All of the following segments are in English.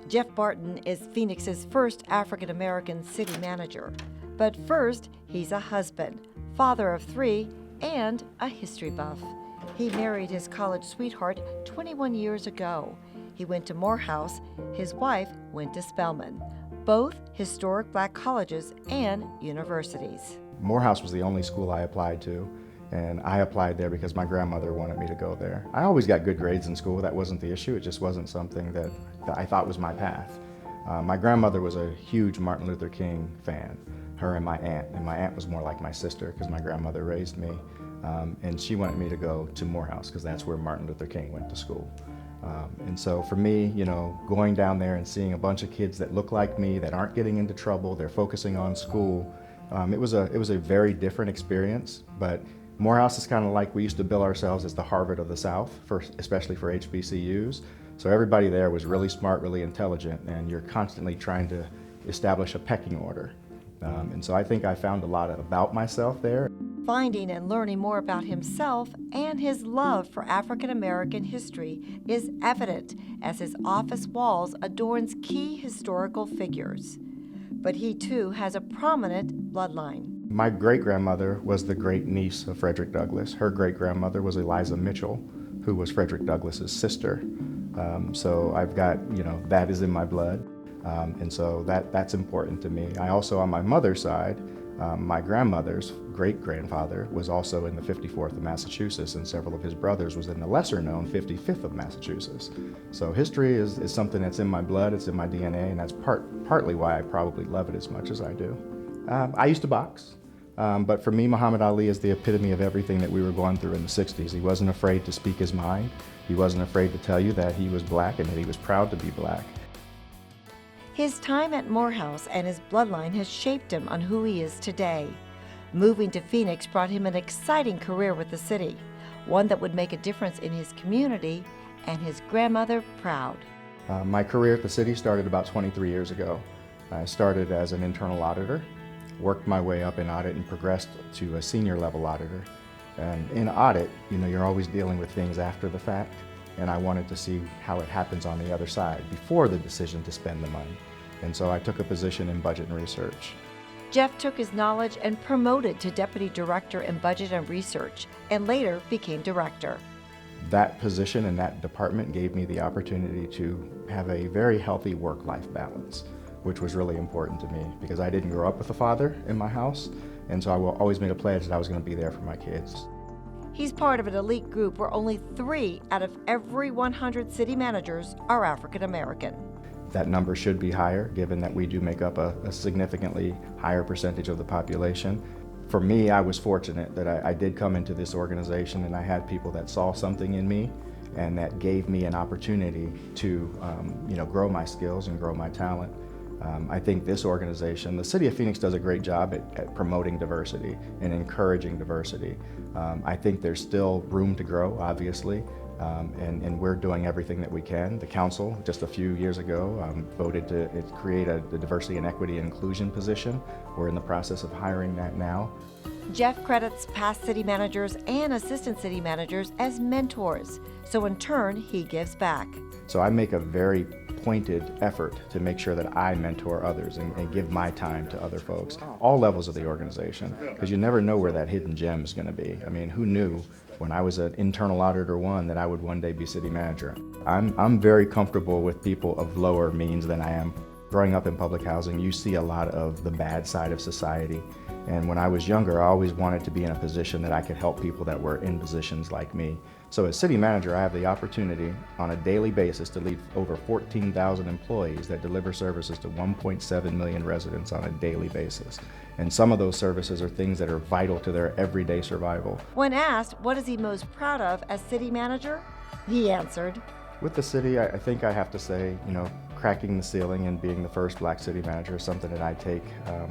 Jeff Barton is Phoenix's first African-American city manager. But first, he's a husband, father of 3, and a history buff. He married his college sweetheart 21 years ago. He went to Morehouse. His wife went to Spelman, both historic black colleges and universities. Morehouse was the only school I applied to, and I applied there because my grandmother wanted me to go there. I always got good grades in school. That wasn't the issue. It just wasn't something that I thought was my path. My grandmother was a huge Martin Luther King fan, her and my aunt was more like my sister because my grandmother raised me, and she wanted me to go to Morehouse because that's where Martin Luther King went to school. And so for me, going down there and seeing a bunch of kids that look like me, that aren't getting into trouble, they're focusing on school, it was a very different experience. But Morehouse is kind of like, we used to bill ourselves as the Harvard of the South, especially for HBCUs. So everybody there was really smart, really intelligent, and you're constantly trying to establish a pecking order. And so I think I found a lot about myself there. Finding and learning more about himself and his love for African American history is evident as his office walls adorns key historical figures. But he too has a prominent bloodline. My great-grandmother was the great-niece of Frederick Douglass. Her great-grandmother was Eliza Mitchell, who was Frederick Douglass's sister. So I've got, that is in my blood. And so that's important to me. I also, on my mother's side, my grandmother's great-grandfather was also in the 54th of Massachusetts, and several of his brothers was in the lesser-known 55th of Massachusetts. So history is something that's in my blood, it's in my DNA, and that's partly why I probably love it as much as I do. I used to box, but for me, Muhammad Ali is the epitome of everything that we were going through in the 60s. He wasn't afraid to speak his mind. He wasn't afraid to tell you that he was black and that he was proud to be black. His time at Morehouse and his bloodline has shaped him on who he is today. Moving to Phoenix brought him an exciting career with the city, one that would make a difference in his community and his grandmother proud. My career at the city started about 23 years ago. I started as an internal auditor, worked my way up in audit and progressed to a senior level auditor. And in audit, you're always dealing with things after the fact, and I wanted to see how it happens on the other side before the decision to spend the money. And so I took a position in budget and research. Jeff took his knowledge and promoted to Deputy Director in Budget and Research, and later became Director. That position and that department gave me the opportunity to have a very healthy work-life balance, which was really important to me because I didn't grow up with a father in my house, and so I always made a pledge that I was going to be there for my kids. He's part of an elite group where only 3 out of every 100 city managers are African American. That number should be higher, given that we do make up a significantly higher percentage of the population. For me, I was fortunate that I did come into this organization and I had people that saw something in me and that gave me an opportunity to grow my skills and grow my talent. I think this organization, the City of Phoenix, does a great job at promoting diversity and encouraging diversity. I think there's still room to grow, obviously, and we're doing everything that we can. The council, just a few years ago, voted to create the diversity and equity and inclusion position. We're in the process of hiring that now. Jeff credits past city managers and assistant city managers as mentors, so in turn, he gives back. So I make a very pointed effort to make sure that I mentor others and give my time to other folks, all levels of the organization, because you never know where that hidden gem is going to be. I mean, who knew when I was an internal auditor 1 that I would one day be city manager? I'm very comfortable with people of lower means than I am. Growing up in public housing, you see a lot of the bad side of society. And when I was younger, I always wanted to be in a position that I could help people that were in positions like me. So as city manager, I have the opportunity on a daily basis to lead over 14,000 employees that deliver services to 1.7 million residents on a daily basis. And some of those services are things that are vital to their everyday survival. When asked what is he most proud of as city manager, he answered, with the city, I think I have to say, cracking the ceiling and being the first black city manager is something that I take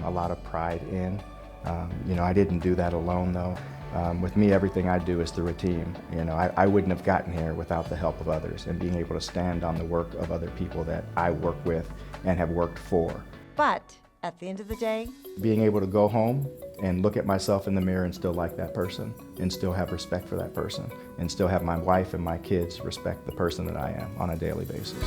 a lot of pride in. I didn't do that alone though. With me, everything I do is through a team. I wouldn't have gotten here without the help of others and being able to stand on the work of other people that I work with and have worked for. But at the end of the day, being able to go home and look at myself in the mirror and still like that person and still have respect for that person and still have my wife and my kids respect the person that I am on a daily basis.